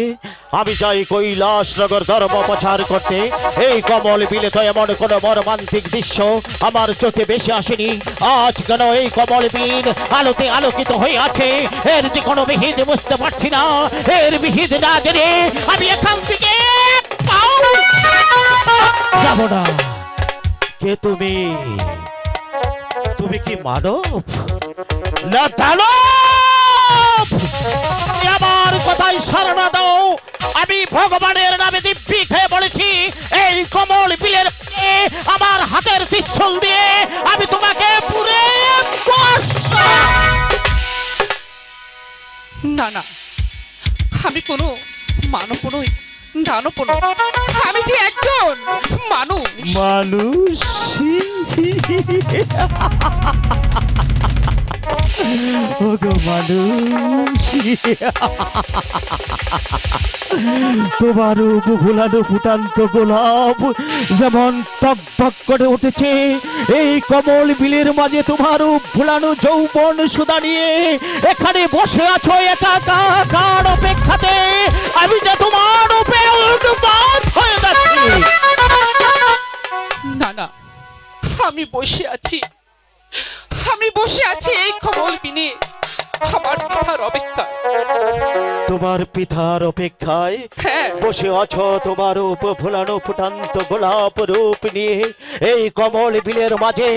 Speaker 1: আমি যাই কৈলাস নগর ধর্ম প্রচার করতে। এই কমল বিলে তো এমন কোন মর্মান্তিক দৃশ্য আমার চোখে বেশি আসেনি। আজ কেন এই কমল বিল আলোতে আলোকিত হয়ে আছে? এর যে কোনো বিহিত বুঝতে পারছি না। এর বিহিত না জেনে আমি এখান থেকে যাব না। কে তুমি? তুমি কি মানব না দানব? আমার কথায় সাড়া দাও। আমি ভগবানের নামে দিব্যি খেয়ে পড়েছি। এই কমল বিলের আমার হাতের ত্রিশূল দিয়ে আমি তোমাকে পুরে
Speaker 2: না না, আমি কোনো মানব নই। দানবন, আমি যে একজন মানুষ।
Speaker 1: মানুষ ওগো মানুষ, তোমার রূপ ভুলানো ফুটান্ত গোলাপ যেমন টকবক করে উঠেছে এই কমল বিলের মাঝে, তোমার রূপ ভুলানো যৌবন সুদা নিয়ে এখানে বসে আছো একাকার অপেক্ষাতে। আমি যে তোমার রূপে উন্মাদ হয়ে যাচ্ছি।
Speaker 2: না না, আমি বসে আছি, আমি বসে আছি এই কমল বিনে আমার পিতার অপেক্ষায়।
Speaker 1: তোমার পিতার অপেক্ষায়
Speaker 2: হ্যাঁ,
Speaker 1: বসে আছো তোমার রূপ ভুলানো ফুটান্ত গোলাপ রূপ নিয়ে এই কমল বিলের মাঝে।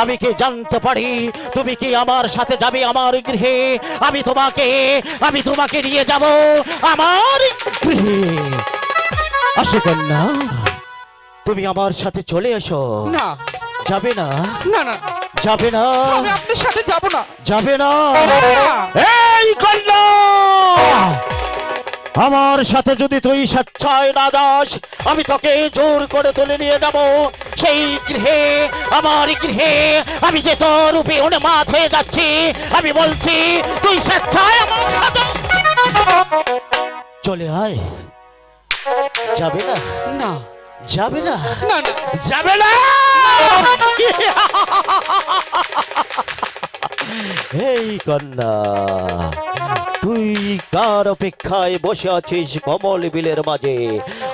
Speaker 1: আমি কি জানতে পারি তুমি কি আমার সাথে যাবে আমার গৃহে? আমি তোমাকে নিয়ে যাব আমার গৃহে। আসো কন্যা, তুমি আমার সাথে চলে এসো।
Speaker 2: না
Speaker 1: যাবে না?
Speaker 2: না না,
Speaker 1: যাবে না?
Speaker 2: আমি আপনার সাথে যাব না।
Speaker 1: যাবে না?
Speaker 2: না।
Speaker 1: এই কন্যা, আমার সাথে যদি তুই স্বেচ্ছায় না যাস, আমি তোকে জোর করে তুলে নিয়ে যাব সেই গৃহে, আমার গৃহে। আমি যে তোর রূপে উন্মাদ হয়ে যাচ্ছি, আমি বলছি তুই স্বেচ্ছায় আমার সাথে চলে আয়। যাবে না?
Speaker 2: না
Speaker 1: যাবে না?
Speaker 2: না না,
Speaker 1: যাবে না? এই কন্যা, তুই কার অপেক্ষায় বসে আছিস কমল বিলের মাঝে?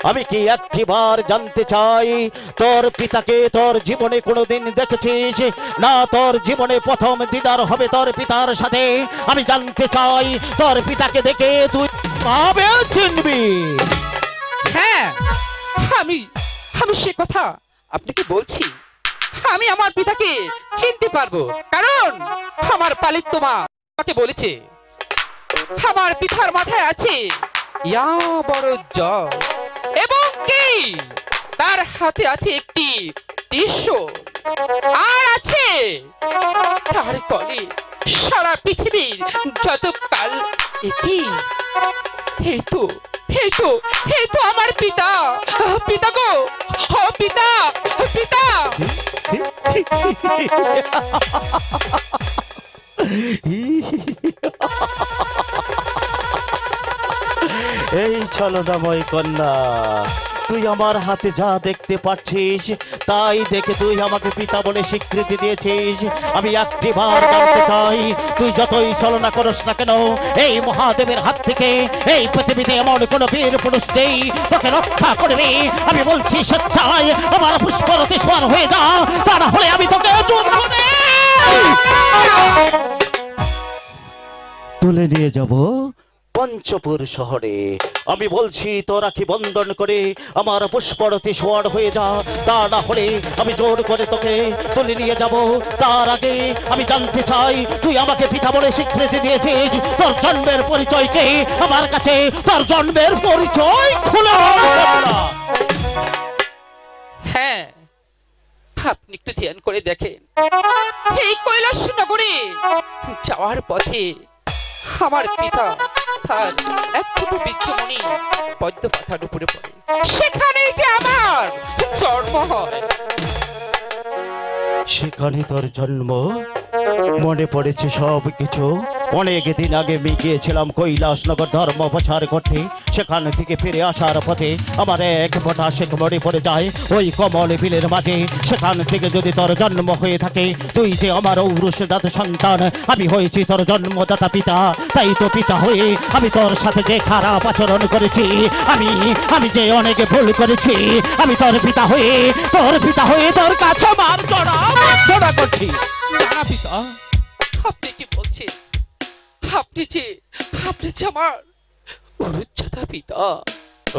Speaker 1: আমি কি একটিবার জানতে চাই তোর পিতাকে তোর জীবনে কোনোদিন দেখেছিস না? তোর জীবনে প্রথম দিদার হবে তোর পিতার সাথে। আমি জানতে চাই তোর পিতাকে দেখে তুই কবে চিনবি?
Speaker 2: হ্যাঁ, আমি আমি সে কথা আপনাকে বলছি। আমি আমার পিতাকে চিনতে পারবো, কারণ আমার পালিত মা আমাকে বলেছে আমার পিতার মাথায় আছে ইয়া বড় জল, এবং কি তার হাতে আছে একটি ত্রিশূল, আর আছে তার গলে সারা পৃথিবীর যত কাল। এটি এই তো আমার পিতা। পিতা গো, ও পিতা, পিতা।
Speaker 1: এই ছলনাময় কন্যা, তুই আমার হাতে যা দেখতে পাচ্ছিস তাই দেখে তুই আমাকে পিতা বলে স্বীকৃতি দিয়েছিস। আমি একটিবার জানতে চাই, তুই যতই ছলনা করস না কেন, এই মহাদেবের হাত থেকে এই পৃথিবীতে এমন কোন বীর পুরুষ নেই তোকে রক্ষা করবে। আমি বলছি স্বেচ্ছায় আমার পুষ্পরতে সোয়ার হয়ে যা, তা না হলে আমি তোকে তুলে নিয়ে যাব পঞ্চপুর শহরে। আমি বলছি তোরা কি বন্ধন করে আমার পুষ্পরতে সোয়ার হয়ে যা, তা না হলে আমি জোর করে তোকে তুলে নিয়ে যাব। তার আগে আমি জানতে চাই, তুই আমাকে পিতা বলে স্বীকৃতি দিয়েছিস, তোর জন্মের পরিচয় কি আমার কাছে? তোর জন্মের পরিচয় খুলে
Speaker 2: হ্যাঁ, আপনি একটু ধ্যান করে দেখেন, এই কৈলাস নগরে যাওয়ার পথে আমার পিতা তার এক ছোট বৃক্ষমণি পদ্ম পাতার উপরে পড়ে, সেখানেই যে আমার জন্ম হয়।
Speaker 1: সেখানে তোর জন্ম? মনে পড়েছে সব কিছু। অনেক দিন আগে আমি গিয়েছিলাম কৈলাসনগর ধর্ম প্রচার করতে। সেখান থেকে ফিরে আসার পথে আমার এক ফোঁটা শেখ মরে পড়ে যায় ওই কমল বিলের মাঝে। সেখান থেকে যদি তোর জন্ম হয়ে থাকে, তুই যে আমার ঔরসজাত সন্তান, আমি হয়েছি তোর জন্মদাতা পিতা। তাই তো পিতা হয়ে আমি তোর সাথে যে খারাপ আচরণ করেছি, আমি যে অনেক ভুল করেছি, আমি তোর পিতা হয়ে তোর কাছে মার জড়া করছি।
Speaker 2: না পিতা, আপনি কি বলছেন? আপনি যে আমার উচ্চতা পিতা।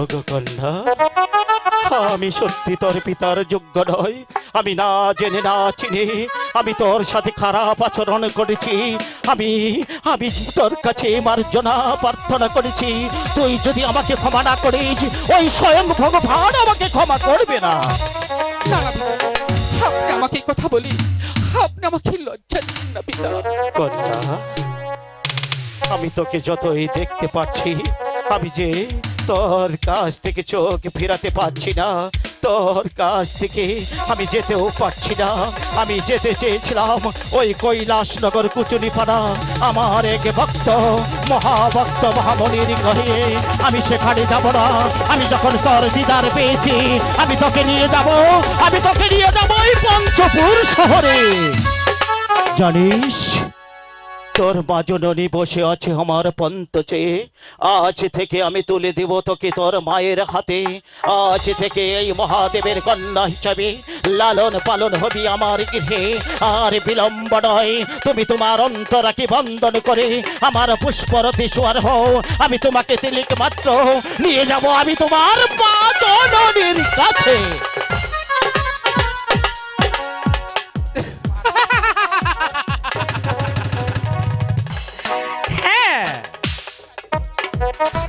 Speaker 1: ওগো কন্যা, আমি সত্যি তোর পিতার যোগ্য নই। আমি না জেনে না চিনে আমি তোর সাথে খারাপ আচরণ করেছি। আমি তোর কাছে মার্জনা প্রার্থনা করেছি। তুই যদি আমাকে ক্ষমা না করিস, ওই স্বয়ং ভগবান আমাকে ক্ষমা করবে না।
Speaker 2: না আপনি আমাকে কথা বলি, আপনি আমাকে লজ্জা দিন না পিতা।
Speaker 1: কন্যা, আমি তোকে যতই দেখতে পাচ্ছি, আমি যে তোর কাছ থেকে চোখ ফেরাতে পারছি না, তোর কাছ থেকে আমি যেতেও পারছি না। আমি যেতে চেয়েছিলাম ওই কৈলাসনগর কুচুনিপাড়া, আমার এক ভক্ত মহাভক্ত মহামনির ঘরে। আমি সেখানে যাব না। আমি যখন তোর দিদার পেয়েছি আমি তোকে নিয়ে যাব, আমি তোকে নিয়ে যাব ওই পঞ্চপুর শহরে। জানিস তোর মা জননী বসে আছে আমার পন্ত চেয়ে। আজ থেকে আমি তুলে দেব তোকে তোর মায়ের হাতে। আজ থেকে এই মহাদেবের কন্যা হিসাবে লালন পালন হবি আমার গৃহে। আর বিলম্ব নয়, তুমি তোমার অন্তরাকে বন্দন করে আমার পুষ্পরথে শোয়ার হও। আমি তোমাকে তিলিক মাত্র নিয়ে যাব আমি তোমার মা জননীর কাছে।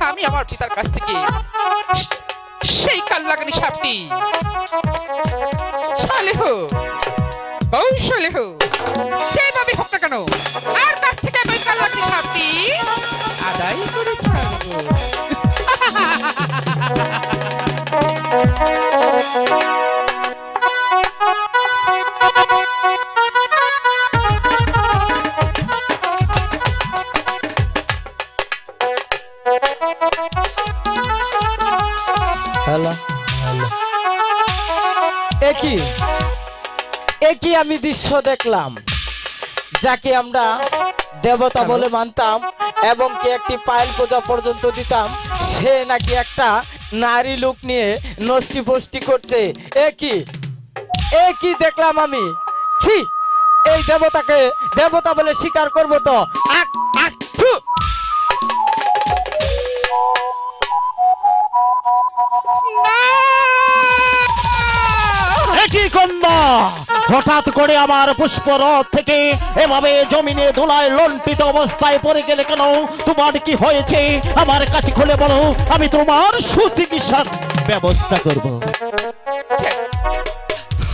Speaker 7: আমি আমার পিতার কাছ থেকে সেই কাল্লাগানি সাপটি সালেহ কৌশলেহ যেভাবে হোক না কেন আর কাছ থেকে আমি কাল্লাগানি সাপটি আদায় করে ছাড়বো।
Speaker 3: একই আমি দৃশ্য দেখলাম, যাকে আমরা দেবতা বলে মানতাম এবং কি একটি পায়েল পূজা পর্যন্ত দিতাম, সে নাকি একটা নারী লোক নিয়ে নষ্টি ফষ্টি করছে। একই দেখলাম আমি। ছি, এই দেবতাকে দেবতা বলে স্বীকার করবো তো?
Speaker 1: একই কন্যা হঠাৎ করে আমার পুষ্পরথ থেকে এভাবে জমিনে ধুলায় লণ্ঠিত অবস্থায় পড়ে গেলে কেন? তোমার কি হয়েছে আমার কাছে খুলে বলো, আমি তোমার সুচিকিৎসার ব্যবস্থা করব।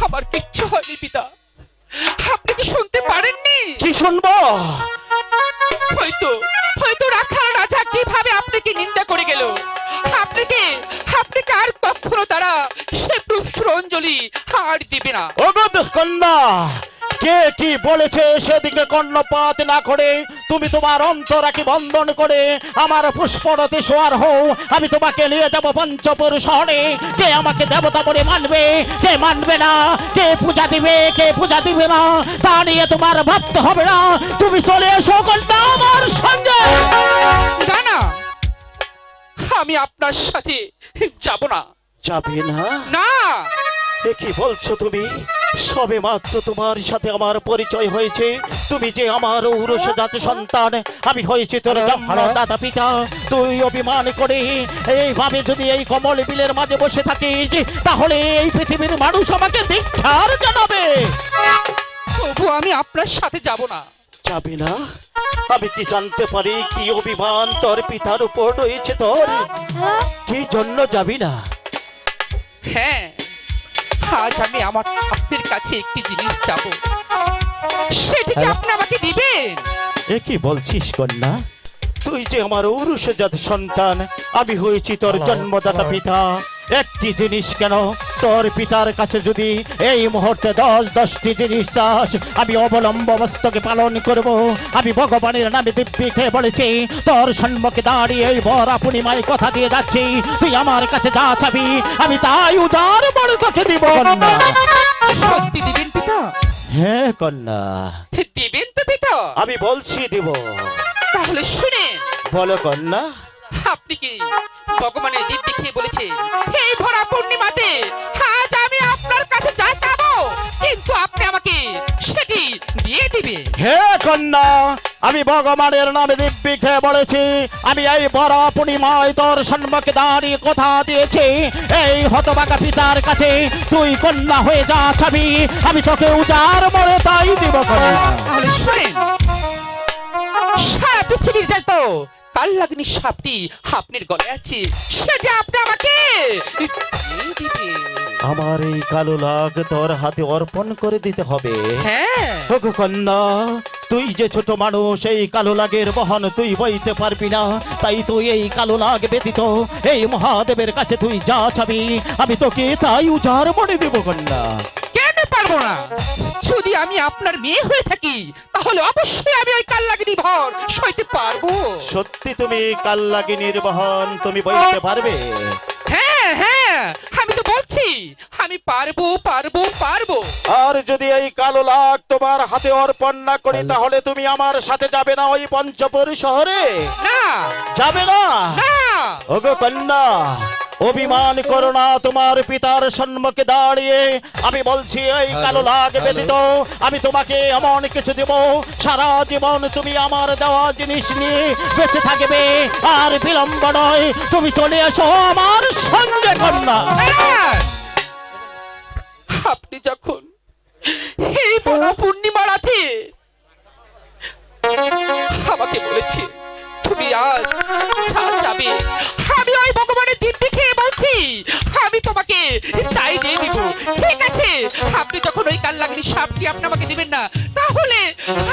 Speaker 7: আমার কিচ্ছু হয়নি পিতা, আপনি কি শুনতে পারেননি?
Speaker 1: কি শুনবো?
Speaker 7: হয়তো রাখাল রাজা কিভাবে আপনাকে নিন্দা করে গেল। আপনাকে আর কখনো তারা সে পুষ্পাঞ্জলি আর দিবে না।
Speaker 1: অগদ কন্যা, কে কি বলেছে সেদিকে কর্ণপাত না করে তুমি তোমার অন্তরাকে বন্ধন করে আমার পুষ্পরথে শোয়ার হও। আমি তোমাকে নিয়ে যাব পঞ্চপুর শহরে। কে আমাকে দেবতা বলে মানবে, কে মানবে না, কে পূজা দিবে, কে পূজা দিবে না, তা নিয়ে তোমার ভাবতে হবে না। তুমি চলে এসো কন্যা আমার সঙ্গে।
Speaker 7: না, আমি আপনার সাথে যাব না।
Speaker 1: যাবে না?
Speaker 7: না।
Speaker 1: কি বলছো তুমি? সবে মাত্র তোমার সাথে আমার পরিচয় হয়েছে। তুমি যে আমার ঔরসজাত সন্তান, আমি হয়েছি তোর জন্মদাতা পিতা। তুই অভিমান করে এইভাবে যদি এই কমল বিলের মাঝে বসে থাকিস, তাহলে এই পৃথিবীর মানুষ আমাকে ধিক্কার জানাবে।
Speaker 7: তবু আমি আপনার সাথে যাব না।
Speaker 1: যাবি না? আমি কি জানতে পারি কি অভিমান তোর পিতার উপর রয়েছে তোর? কি জন্য যাবি না?
Speaker 7: হ্যাঁ, আজ আমি আমার আপনার কাছে একটি জিনিস চাবো, সেটা কি আপনি আমাকে দিবেন?
Speaker 1: এ কি বলছিস কন্যা? তুই যে আমার ঔরসজাত সন্তান, আমি হয়েছি তোর জন্মদাতা পিতা। একটি জিনিস কেন, তোর পিতার কাছে যদি এই মুহূর্তে 10টি জিনিস চাস, আমি অবলম্ব মস্তকে পালন করব। আমি ভগবানের নামে দিব্যি খেয়ে বলেছি, তোর সম্মুখে দাঁড়িয়ে এই বরা পূর্ণিমায় কথা দিয়ে যাচ্ছি, তুই আমার কাছে যা চাবি আমি তাই উদার বড় তোকে দিব।
Speaker 7: সত্যি দিবেন পিতা?
Speaker 1: হ্যাঁ কন্যা,
Speaker 7: দিবেন তো পিতা?
Speaker 1: আমি বলছি দিব।
Speaker 7: তাহলে শুনেন।
Speaker 1: বলো কন্যা।
Speaker 7: আপনি কি ভগবানের দিক দেখিয়ে বলেছে এই ভরা পূর্ণিমাতে আজ আমি আপনার কাছে যা চাবো, কিন্তু আপনি আমাকে সেটি দিয়ে দিবে?
Speaker 1: হে কন্যা, আমি ভগবানের নামে দিব্যি খেয়ে বলেছি, আমি এই বড় পূর্ণিমায় তোর সম্মুখে দাঁড়িয়ে কথা দিয়েছি, এই হতভাগা পিতার কাছে তুই কন্যা হয়ে যা চাবি আমি তোকে উজাড় মরে তাই দিব। কন্যা
Speaker 7: তাহলে শুনেন, সারা পৃথিবীর যত কালনাগিনী সাপটি আপনার গলায় আছে সেটা আপনি আমাকে দিয়ে দিবেন।
Speaker 1: আমার এই কালো লাগ তোর হাতে অর্পণ করে দিতে হবে।
Speaker 7: হ্যাঁ
Speaker 1: ওগো কন্যা, তুই যে ছোট মানুষ, এই কালো লাগের বহন তুই বইতে পারবি না, তাই তুই এই কালো লাগ ব্যতীত এই মহাদেবের কাছে তুই যা চাবি আমি তোকে তাই উজাড় মনে দেব কন্যা।
Speaker 7: কেন পারবো না? যদি আমি আপনার মেয়ে হয়ে থাকি তাহলে অবশ্যই আমি ওই কালনাগিনী ভর সইতে পারবো।
Speaker 1: সত্যি তুমি কালনাগিনীর বহন তুমি বইতে পারবে?
Speaker 7: হ্যাঁ হ্যাঁ, আমি তো বলছি আমি পারবো পারবো পারবো।
Speaker 1: আর যদি এই কালো লাগ তোমার হাতে অর্পণ না করি তাহলে তুমি আমার সাথে যাবে না ওই পঞ্চপুর শহরে?
Speaker 7: না
Speaker 1: যাবে না?
Speaker 7: না
Speaker 1: ওগো কন্যা, অভিমান করো না, তোমার পিতার সম্মুখে দাঁড়িয়ে আমি বলছি এই কালো লাগ ব্যতীত আমি তোমাকে এমন কিছু দেব সারা জীবন তুমি আমার দেওয়া জিনিস নিয়ে বেঁচে থাকবে। আর বিলম্ব নয়, তুমি চলে এসো আমার সঙ্গে কন্যা।
Speaker 7: আপনি যখন এই বড় পূর্ণিমা রাতে আমাকে বলেছে তুমি আজ যাবে, আমি ওই ভগবানের দিব্যি খেয়ে বলছি আমি তোমাকে তাই দিয়ে দিব। ঠিক আছে, আপনি যখন ওই কালনাগিনী সাপটি আপনি আমাকে দিবেন না তাহলে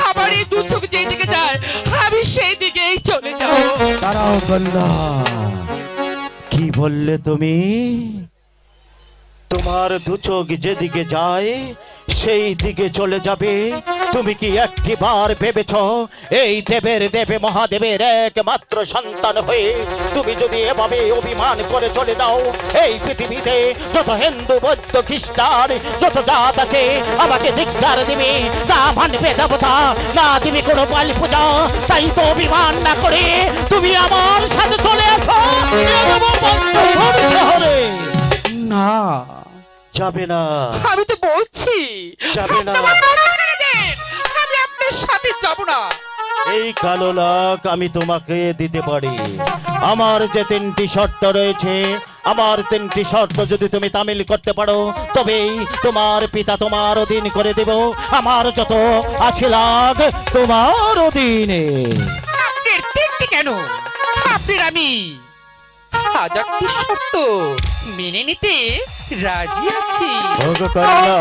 Speaker 7: আমার এই দু চোখ যেই দিকে যায় আমি সেই দিকেই চলে যাব।
Speaker 1: দাঁড়াও কন্যা, কি বললে তুমি? তোমার দু চোখ যেদিকে যায় সেই দিকে চলে যাবে? তুমি কি একটি বার ভেবেছ এই দেবের দেবে মহাদেবের একমাত্র সন্তান হয়ে তুমি যদি এভাবে অভিমান করে চলে যাও, এই পৃথিবীতে যত হিন্দু বৌদ্ধ খ্রিস্টান যত জাত আছে আমাকে ধিক্কার দিবে, না মানবে দেবতা, না দিবি কোনো বালি পূজা। তাই তো অভিমান না করে তুমি আমার সাথে চলে আসো শহরে।
Speaker 7: না
Speaker 1: যাবে না?
Speaker 7: আমি তো বলছি
Speaker 1: যাবে না?
Speaker 7: আমি আপনার সাথে যাব না।
Speaker 1: এই কালো লাগ আমি তোমাকে দিতে পারি। আমার যে তিনটি শর্ত রয়েছে, আমার তিনটি শর্ত যদি তুমি তামিল করতে পারো তবেই তোমার পিতা তোমার অধীন করে দেব। আমার যত আছে লাগ তোমার অধীনে।
Speaker 7: আপনার তিনটি কেন, আপনার আমি হাজারটি শর্ত মেনে নিতে রাজি আছি।
Speaker 1: ওগো কন্যা,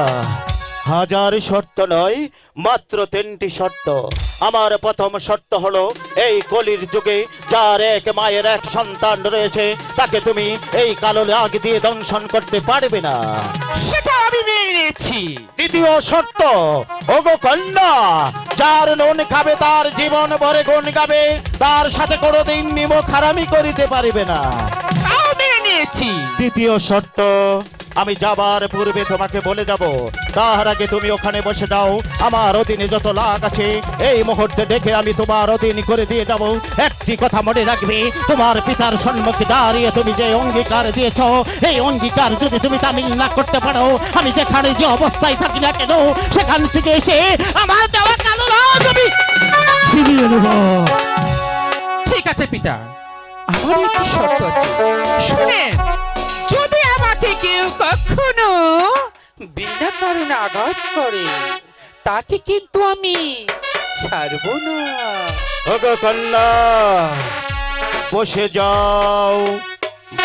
Speaker 1: হাজার শর্ত নয়, মাত্র তিনটি শর্ত। আমার প্রথম শর্ত হলো এই কলির যুগে যার এক মায়ের এক সন্তান রয়েছে তাকে তুমি এই কালো লাগ দিয়ে দংশন করতে পারবে না,
Speaker 7: সেটা আমি মেনে নিয়েছি।
Speaker 1: দ্বিতীয় শর্ত, ওগো কন্যা, যার নুন খাবে তার জীবন ভরে গুণ গাবে, তার সাথে কোনোদিন নিমক হারামি করিতে পারিবে না,
Speaker 7: তাও মেনে নিয়েছি।
Speaker 1: তৃতীয় শর্ত, আমি যাবার পূর্বে তোমাকে বলে যাব, তার আগে তুমি ওখানে বসে যাও। আমার অধীনে যত লাগ আছে এই মুহূর্তে দেখে আমি তোমার অধীন করে দিয়ে যাব। একটি কথা মনে রাখবে, তোমার পিতার সম্মুখে দাঁড়িয়ে তুমি যে অঙ্গীকার দিয়েছ এই অঙ্গীকার যদি তুমি তামিল না করতে পারো আমি যেখানে যে অবস্থায় থাকি না কেন সেখান থেকে এসে আমার দেওয়া কালো লাগ আমি ছিনিয়ে নেব।
Speaker 7: ঠিক আছে পিতা, আমার একটি শর্ত আছে, শুনেন। যদি আমাকে কেউ কখনো বিনা কারণে আঘাত করে তাকে কিন্তু আমি ছাড়বো না।
Speaker 1: ওগো কন্যা, বসে যাও,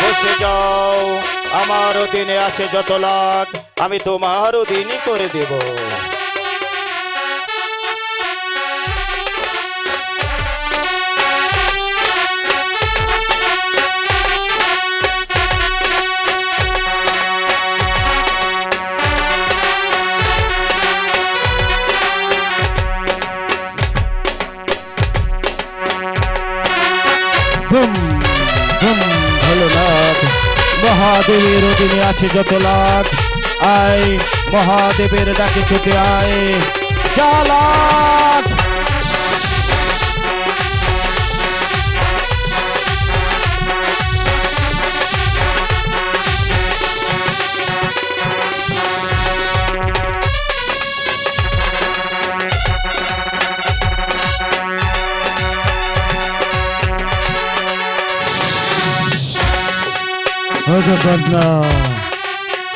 Speaker 1: বসে যাও। আমার অধীনে আছে যত লাগ আমি তোমার অধীনই করে দেব। ভোলেনাথ, মহাদেবের অধীনে আছে যত লাগ, আয় মহাদেবের ডাকে ছুটে আয়, যা লাগ।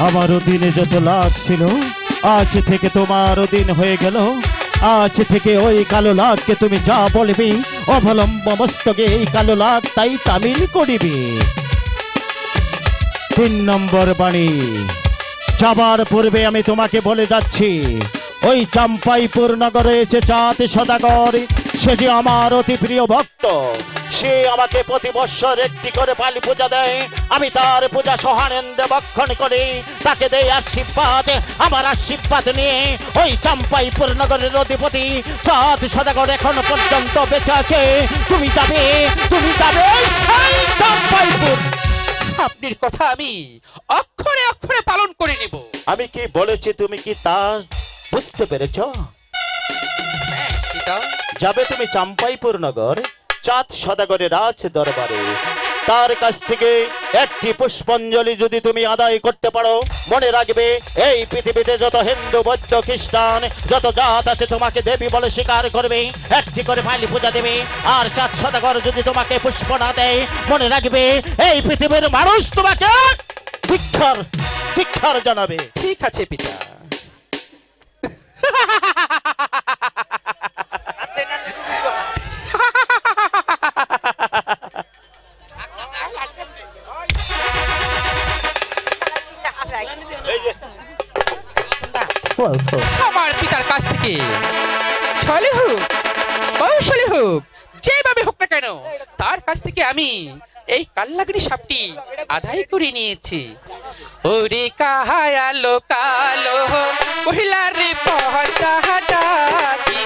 Speaker 1: আমার অধীনে যত লাগ ছিল আজ থেকে তোমার অধীন হয়ে গেল। আজ থেকে ওই কালো লাখকে তুমি যা বলবি অবলম্ব মস্তকে এই কালো লাখ তাই তামিল করিবি। 3 নম্বর বাণী, যাবার পূর্বে আমি তোমাকে বলে যাচ্ছি, ওই চাম্পাইপুর নগরে যে চাঁদ সদাগর, সে যে আমার অতি প্রিয় ভক্ত। সে আমাকে প্রতি বৎসর একটি করে বালি পূজা দেয়। আমি তার পূজা সহানন্দে বক্ষণ করি, তাকে দেই আশীর্বাদ। আমার আশীর্বাদ নিয়ে ওই চাম্পাইপুর নগরের অধিপতি চাঁদ সদাগর এখনো পর্যন্ত বেঁচে আছে। তুমি যাবে সেই চাম্পাইপুর।
Speaker 7: আপনার কথা আমি অক্ষরে অক্ষরে পালন করে নেব।
Speaker 1: আমি কি বলেছি তুমি কি তা বুঝতে পেরেছ?
Speaker 7: হ্যাঁ, পিতা।
Speaker 1: যাবে তুমি চাম্পাইপুর নগর চাঁদ সদাগরের রাজ দরবারে। তার কাছ থেকে একটি পুষ্পাঞ্জলি যদি তুমি আদায় করতে পারো, মনে রাখবে এই পৃথিবীতে যত হিন্দু বৌদ্ধ খ্রিস্টান যত জাত আছে তোমাকে দেবী বলে স্বীকার করবে, একটি করে বালি পূজা দেবে। আর চাঁদ সদাগর যদি তোমাকে পুষ্প না দেয়, মনে রাখবে এই পৃথিবীর মানুষ তোমাকে ধিক্কার জানাবে।
Speaker 7: ঠিক আছে পিতা। আমার পিতার কাছ থেকে ছলে হোক কৌশলে হোক যেভাবে হোক না কেন, তার কাছ থেকে আমি এই কাল্লাগিরি সাপটি আদায় করে নিয়েছি। ওরে কাহায়ালো কালো মহিলার পহতা ডাকি